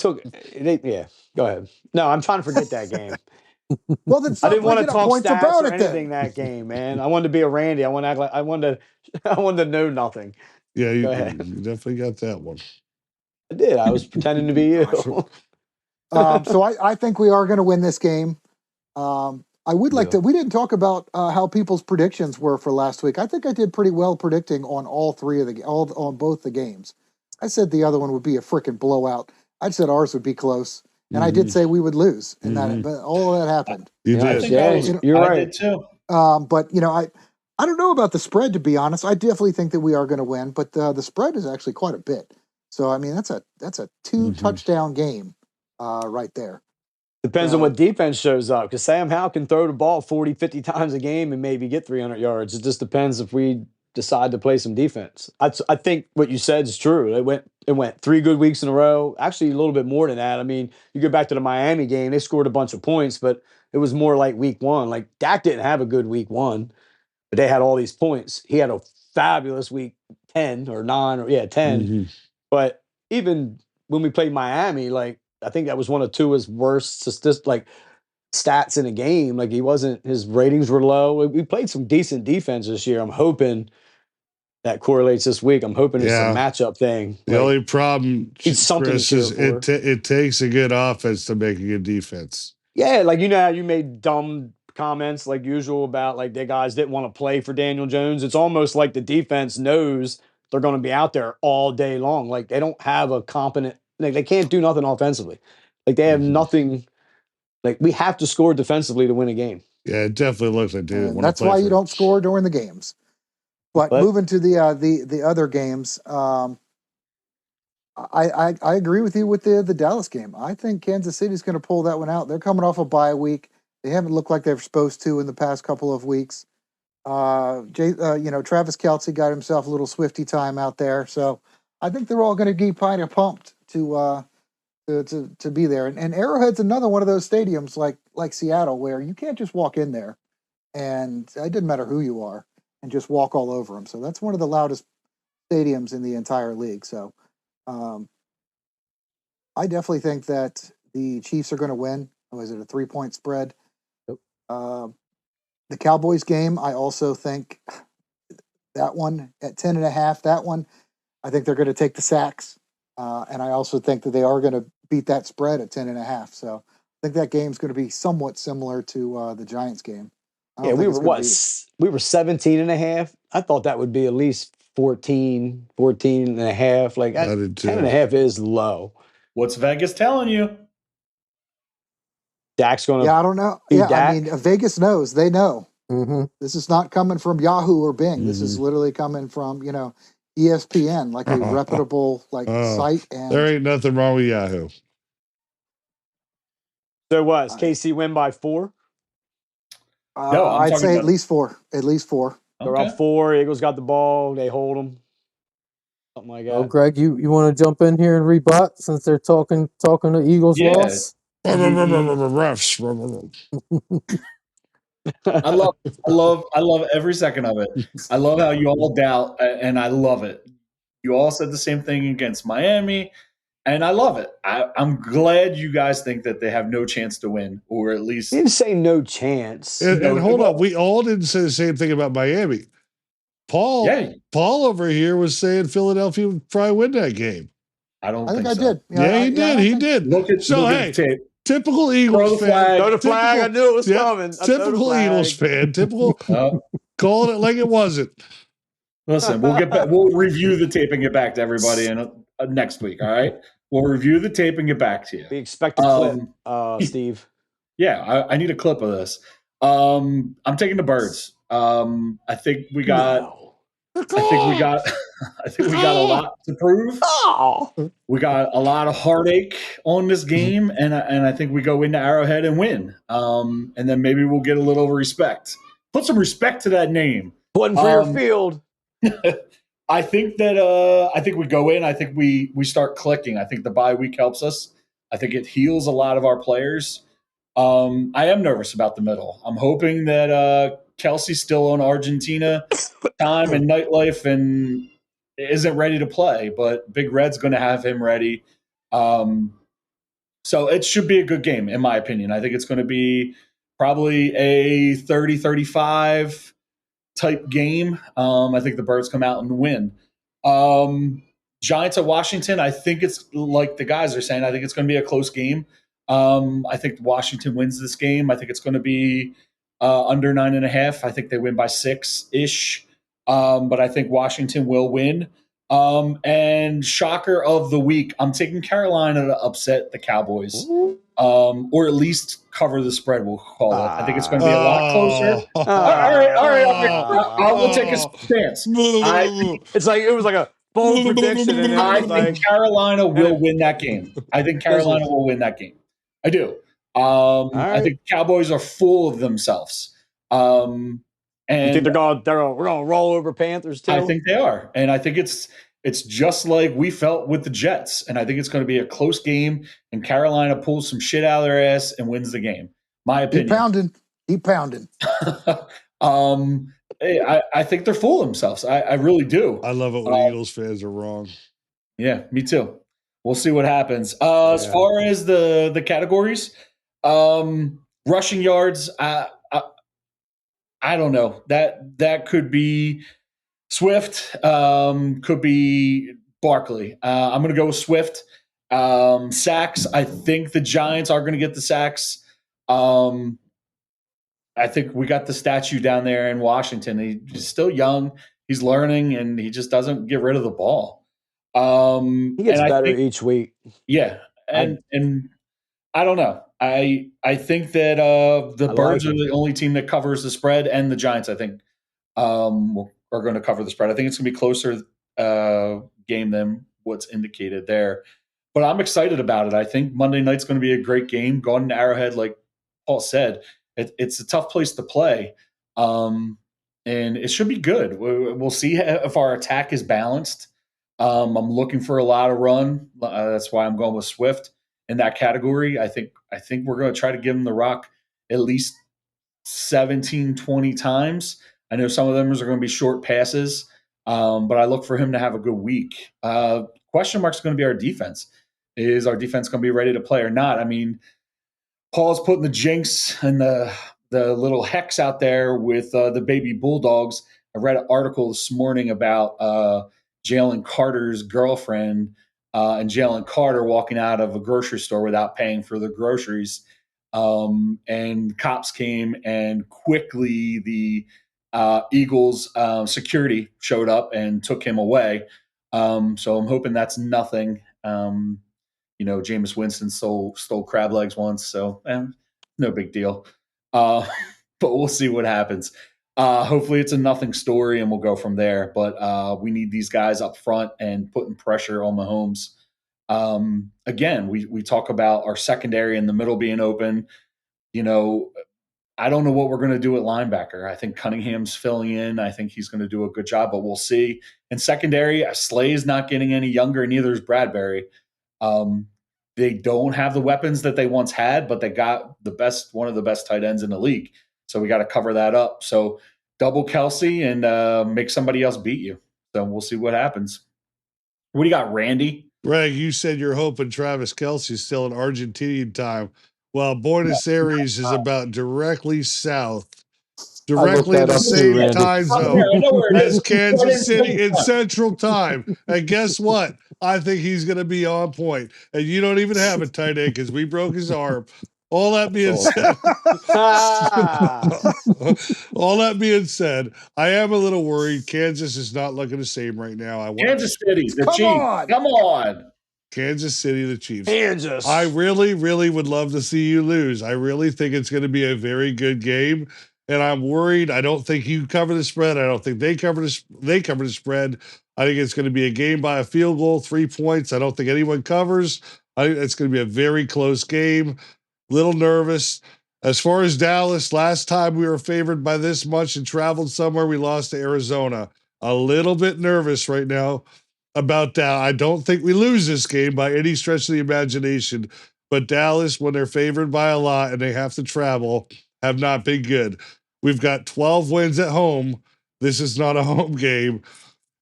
Go ahead. No, I'm trying to forget that game. Well, then I didn't want to talk points stats about or anything that game, man. I wanted to be a Randy. I wanted to act like I wanted to know nothing. Yeah, you definitely got that one. I did. I was pretending to be you. So I think we are going to win this game. I would like to. We didn't talk about how people's predictions were for last week. I think I did pretty well predicting on on both the games. I said the other one would be a freaking blowout. I said ours would be close, and I did say we would lose, and but all of that happened. You did. I think you're right. I did too. But I don't know about the spread, to be honest. I definitely think that we are going to win, but the spread is actually quite a bit. So I mean, that's a 2 touchdown game right there. Depends on what defense shows up, because Sam Howell can throw the ball 40, 50 times a game and maybe get 300 yards. It just depends if we decide to play some defense. I think what you said is true. It went 3 good weeks in a row. Actually, a little bit more than that. I mean, you go back to the Miami game, they scored a bunch of points, but it was more like week 1. Like, Dak didn't have a good week 1, but they had all these points. He had a fabulous week 10 or 9 or 10. But even when we played Miami, like, I think that was one of Tua's worst stats in a game. Like, his ratings were low. We played some decent defense this year. I'm hoping that correlates this week. I'm hoping it's a matchup thing. The only problem, Chris, is it takes a good offense to make a good defense. Yeah, like, how you made dumb comments like usual about like their guys didn't want to play for Daniel Jones. It's almost like the defense knows they're going to be out there all day long. Like, they don't have a competent, like, they can't do nothing offensively. Like, they have nothing. Like, we have to score defensively to win a game. Yeah, it definitely looks like they didn't want to play. That's why you don't score during the games. But moving to the other games, I agree with you with the Dallas game. I think Kansas City's going to pull that one out. They're coming off a bye week. They haven't looked like they're supposed to in the past couple of weeks. Travis Kelce got himself a little Swifty time out there, so I think they're all going to be kind of pumped to be there. And Arrowhead's another one of those stadiums like Seattle where you can't just walk in there, and it doesn't matter who you are, and just walk all over them. So that's one of the loudest stadiums in the entire league. So I definitely think that the Chiefs are going to win. Was it a 3-point spread? Yep. The Cowboys game, I also think that one at 10.5, that one, I think they're going to take the sacks. And I also think that they are going to beat that spread at 10.5. So I think that game's going to be somewhat similar to the Giants game. Yeah, we were 17.5. I thought that would be at least 14 and a half. Like I did too. 10 and a half is low. What's Vegas telling you? Dak's going to. Yeah, I don't know. Be Yeah, Dak? I mean, Vegas knows. They know. Mm-hmm. This is not coming from Yahoo or Bing. This is Mhm. literally coming from, ESPN, like a reputable site. There And ain't nothing wrong with Yahoo. So what? Does KC win by 4? No, I'm I'd talking say about- at least 4. At least 4. They're Okay. up 4. Eagles got the ball. They hold them. Something like that. Oh, Greg, you want to jump in here and rebut since they're talking the Eagles Yeah. loss? Refs. I love every second of it. I love how you all doubt, and I love it. You all said the same thing against Miami, and I love it. I'm glad you guys think that they have no chance to win, or at least He didn't say no chance. And hold on, we all didn't say the same thing about Miami. Paul over here was saying Philadelphia would probably win that game. I don't I think think I so. did. Yeah, he did. He did. Look at the tape. Typical Eagles the fan. flag. Throw the flag. I knew it was coming. Typical Eagles fan. Typical calling it like it wasn't. Listen, we'll get back. We'll review the tape and get back to everybody next week. All right, we'll review the tape and get back to you. We expect a clip, Steve. Yeah, I need a clip of this. I'm taking the Birds. I think we got. I think we got. I think we got a lot to prove. We got a lot of heartache on this game, and I think we go into Arrowhead and win. And then maybe we'll get a little respect. Put some respect to that name. One for your field. I think that I think we go in. I think we start clicking. I think the bye week helps us. I think it heals a lot of our players. I am nervous about the middle. I'm hoping that Kelsey's still on Argentina time and nightlife and isn't ready to play, but Big Red's going to have him ready. So it should be a good game, in my opinion. I think it's going to be probably a 30-35 type game. I think the Birds come out and win. Giants at Washington, I think it's like the guys are saying, I think it's going to be a close game. I think Washington wins this game. I think it's going to be under 9.5. I think they win by 6-ish. But I think Washington will win. And shocker of the week, I'm taking Carolina to upset the Cowboys. Or at least cover the spread, we'll call it. I think it's going to be a lot closer. All right. I will take a stance. It's like it was like a bold prediction. And I think Carolina will win that game. I think Carolina will win that game. I do. I think Cowboys are full of themselves. And you think we're gonna roll over Panthers too? I think they are, and I think it's just like we felt with the Jets, and I think it's going to be a close game. And Carolina pulls some shit out of their ass and wins the game. My opinion. Keep pounding. I think they're full of themselves. I really do. I love it when Eagles fans are wrong. Yeah, me too. We'll see what happens. As far as the categories, rushing yards, I don't know. That could be Swift, could be Barkley. I'm going to go with Swift. Sacks, I think the Giants are going to get the sacks. I think we got the statue down there in Washington. He's still young. He's learning, and he just doesn't get rid of the ball. He gets better each week. Yeah, and I don't know. I think that the Birds are the only team that covers the spread, and the Giants, I think, are going to cover the spread. I think it's going to be closer game than what's indicated there. But I'm excited about it. I think Monday night's going to be a great game. Going to Arrowhead, like Paul said, it's a tough place to play, and it should be good. We'll see if our attack is balanced. I'm looking for a lot of run. That's why I'm going with Swift in that category. I think we're going to try to give him the rock at least 17, 20 times. I know some of them are going to be short passes, but I look for him to have a good week. Question mark is going to be our defense. Is our defense going to be ready to play or not? I mean, Paul's putting the jinx and the little hex out there with the baby Bulldogs. I read an article this morning about Jalen Carter's girlfriend and Jalen Carter walking out of a grocery store without paying for the groceries. And cops came, and quickly the Eagles security showed up and took him away. So I'm hoping that's nothing. Jameis Winston stole crab legs once, so no big deal. But we'll see what happens. Hopefully it's a nothing story and we'll go from there. But we need these guys up front and putting pressure on Mahomes. Again, we talk about our secondary in the middle being open. I don't know what we're going to do at linebacker. I think Cunningham's filling in. I think he's going to do a good job, but we'll see. In secondary, Slay's not getting any younger, neither is Bradbury. They don't have the weapons that they once had, but they got one of the best tight ends in the league. So we got to cover that up. So double Kelsey and make somebody else beat you. So we'll see what happens. What do you got, Randy? Greg, you said you're hoping Travis Kelce's still in Argentinian time. Well, Buenos Aires is about directly south, directly in the same time zone as Kansas City in Central Time. And guess what? I think he's going to be on point. And you don't even have a tight end because we broke his arm. All that being said, I am a little worried. Kansas is not looking the same right now. Kansas City, the Chiefs. Come on. Kansas City, the Chiefs. Kansas. I really, really would love to see you lose. I really think it's going to be a very good game. And I'm worried. I don't think you cover the spread. I don't think they cover the spread. I think it's going to be a game by a field goal, 3 points. I don't think anyone covers. I think it's going to be a very close game. Little nervous. As far as Dallas, last time we were favored by this much and traveled somewhere, we lost to Arizona. A little bit nervous right now about that. I don't think we lose this game by any stretch of the imagination. But Dallas, when they're favored by a lot and they have to travel, have not been good. We've got 12 wins at home. This is not a home game.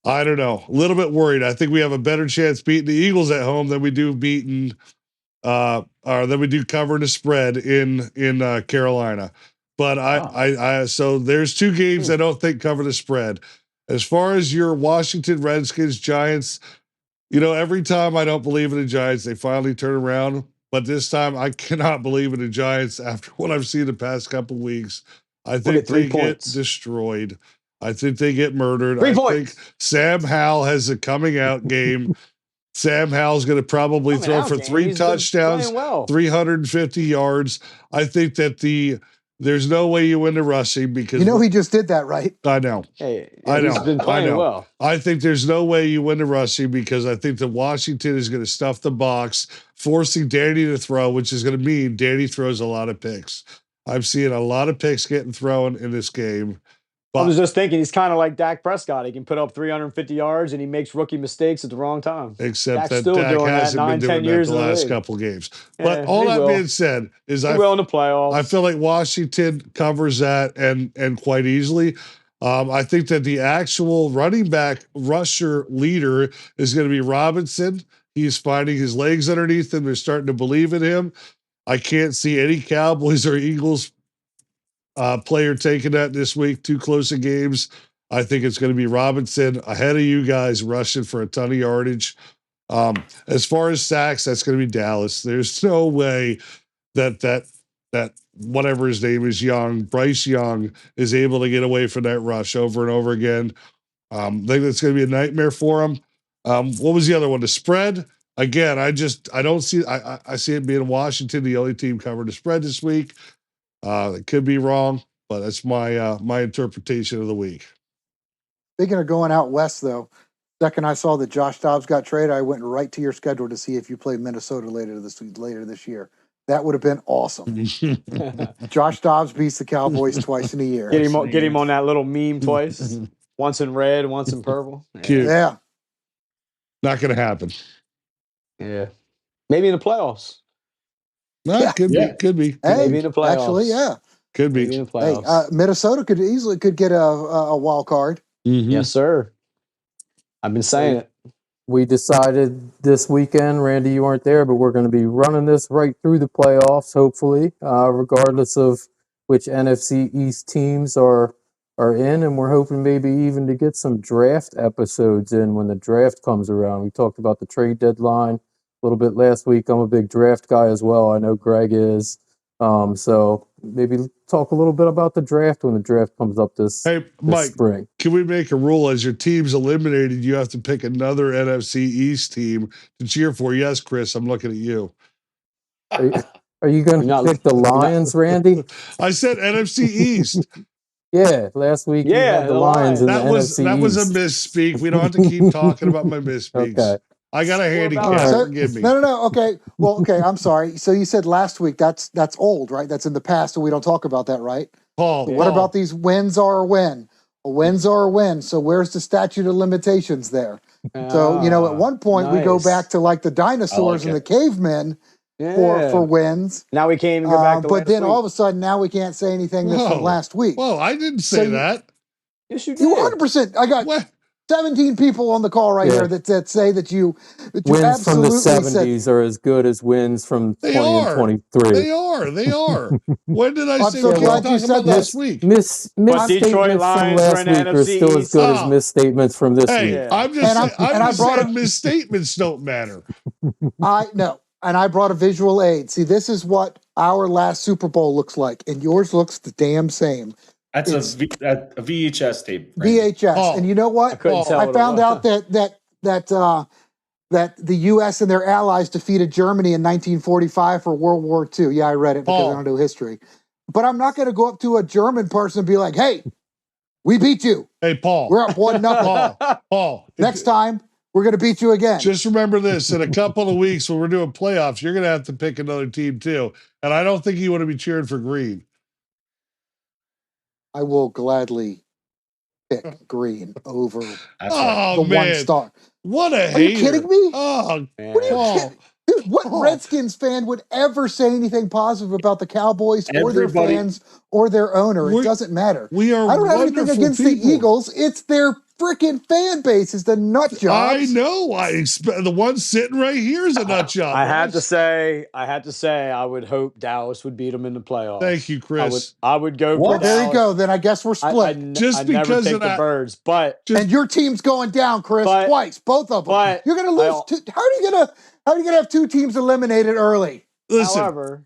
I don't know. A little bit worried. I think we have a better chance beating the Eagles at home than we do beating or than we do covering the spread in Carolina. But so there's two games I don't think cover the spread. As far as your Washington Redskins Giants, every time I don't believe in the Giants, they finally turn around. But this time I cannot believe in the Giants after what I've seen the past couple of weeks. I think they get destroyed. I think they get murdered. I think Sam Howell has a coming out game. Sam Howell's going to probably throw for 3 touchdowns, 350 yards. I think that there's no way you win the rushing because he just did that, right? I know. He's been playing well. I think there's no way you win the rushing because I think that Washington is going to stuff the box, forcing Danny to throw, which is going to mean Danny throws a lot of picks. I'm seeing a lot of picks getting thrown in this game. But I was just thinking he's kind of like Dak Prescott. He can put up 350 yards and he makes rookie mistakes at the wrong time. Except Dak's that Dak hasn't been doing that the last couple games. But all that being said is in the playoffs. I feel like Washington covers that and quite easily. I think that the actual running back rusher leader is going to be Robinson. He's finding his legs underneath him. They're starting to believe in him. I can't see any Cowboys or Eagles player taking that this week. Too close of games. I think it's going to be Robinson ahead of you guys rushing for a ton of yardage. As far as sacks, that's going to be Dallas. There's no way that whatever his name is, Bryce Young, is able to get away from that rush over and over again. I think that's going to be a nightmare for him. What was the other one? The spread. Again, I don't see. I see it being Washington, the only team covering the spread this week. It could be wrong, but that's my interpretation of the week. Speaking of going out west, though, second I saw that Josh Dobbs got traded, I went right to your schedule to see if you played Minnesota later this year. That would have been awesome. Josh Dobbs beats the Cowboys twice in a year. Get him on that little meme twice. Once in red, once in purple. Cute. Yeah. Not going to happen. Yeah. Maybe in the playoffs. No, could be. Hey, maybe in the playoffs. Actually, yeah. Could be. Maybe in the playoffs. Hey, Minnesota could easily get a wild card. Mm-hmm. Yes, sir. I've been saying it. We decided this weekend, Randy, you weren't there, but we're going to be running this right through the playoffs, hopefully, regardless of which NFC East teams are in, and we're hoping maybe even to get some draft episodes in when the draft comes around. We talked about the trade deadline a little bit last week. I'm a big draft guy as well. I know Gregg is. So maybe talk a little bit about the draft when the draft comes up this Mike, spring. Can we make a rule as your team's eliminated, you have to pick another NFC East team to cheer for? Yes, Chris, I'm looking at you. Are you going to pick the Lions, Randy? I said NFC East. Yeah, last week you had the Lions in the NFC East. That was a misspeak. We don't have to keep talking about my misspeaks. Okay. I got a handicap. Forgive me. No. Okay. Well, okay. I'm sorry. So you said last week that's old, right? That's in the past, so we don't talk about that, right? What about these wins are a win? A win's are a win. So where's the statute of limitations there? So at one point we go back to like the dinosaurs and the cavemen for wins. Now we can't even go back to but then all of a sudden now we can't say anything that's from last week. Whoa, I didn't say that. Yes, you did. You 100%. I got 17 people on the call here that say that you wins from the 70s are as good as wins from 20 and 23. They are. When did I say so glad you said that last week? Misstatements from last week are still as good as misstatements from this week. I'm just saying misstatements don't matter. I know. And I brought a visual aid. See, this is what our last Super Bowl looks like, and yours looks the damn same. That's a VHS tape. VHS, and you know what? I found out that the U.S. and their allies defeated Germany in 1945 for World War II. Yeah, I read it because I don't know history. But I'm not going to go up to a German person and be like, "Hey, we beat you." Hey, Paul, we're up 1-0. Paul, next time. We're going to beat you again. Just remember this, in a couple of weeks when we're doing playoffs, you're going to have to pick another team too. And I don't think you want to be cheering for green. I will gladly pick green over the man. 1 star. What a hater. Are you kidding me? Oh, man. What are you kidding? Dude, what Redskins fan would ever say anything positive about the Cowboys or their fans or their owner? It doesn't matter. I don't have anything against the Eagles. It's their freaking fan base is the nut jobs. I know. I expect the one sitting right here is a nut job. I had to say, I would hope Dallas would beat them in the playoffs. Thank you, Chris. I would go. Well, there you go. Then I guess we're split. I never take the Birds, and your team's going down, Chris, twice, both of them. You're going to lose. How are you going to have 2 teams eliminated early? Listen. However,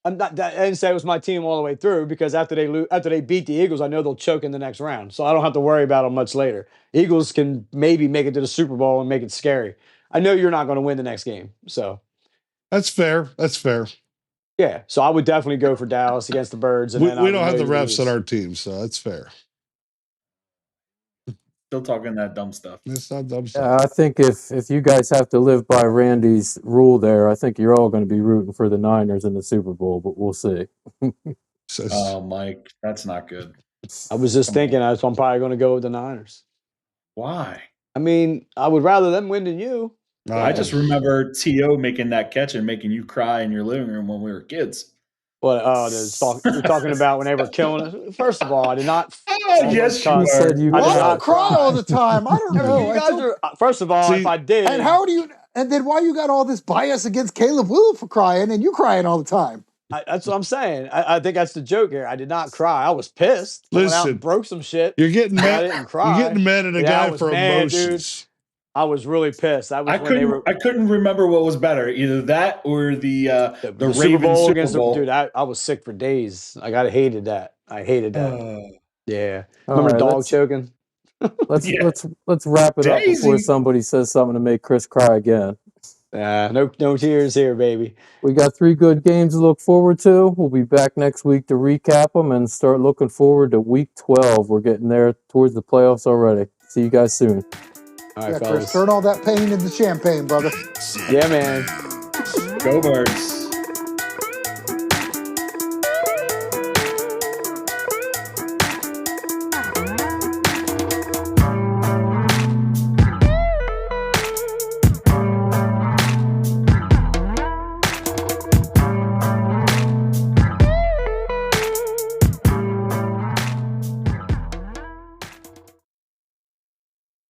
I didn't say it was my team all the way through because after they beat the Eagles, I know they'll choke in the next round. So I don't have to worry about them much later. Eagles can maybe make it to the Super Bowl and make it scary. I know you're not going to win the next game. So that's fair. Yeah. So I would definitely go for Dallas against the Birds. And we don't have the refs on our team, so that's fair. Still talking that dumb stuff. It's not dumb stuff. I think if you guys have to live by Randy's rule there, I think you're all going to be rooting for the Niners in the Super Bowl, but we'll see. Oh, Mike, that's not good. I was just thinking I'm probably going to go with the Niners. Why? I mean, I would rather them win than you. I just remember T.O. making that catch and making you cry in your living room when we were kids. What? You're talking about when they were killing us. First of all, I did not. Yes, you said you. I don't cry all the time. I don't know. You guys are. First of all, if I did, and how do you? And then why you got all this bias against Caleb Wu for crying, and you crying all the time? That's what I'm saying. I think that's the joke here. I did not cry. I was pissed. Listen, I went out and broke some shit. You're getting mad. I didn't cry. You're getting mad at a guy for emotions. Dude. I was really pissed. I couldn't remember what was better, either that or the Super Bowl against the dude. I was sick for days. I hated that. I hated that. Yeah. Remember dog choking? Let's wrap it up before somebody says something to make Chris cry again. No tears here, baby. We got 3 good games to look forward to. We'll be back next week to recap them and start looking forward to week 12. We're getting there towards the playoffs already. See you guys soon. All right, Chris, turn all that pain into champagne, brother. Yeah, man. Go Birds.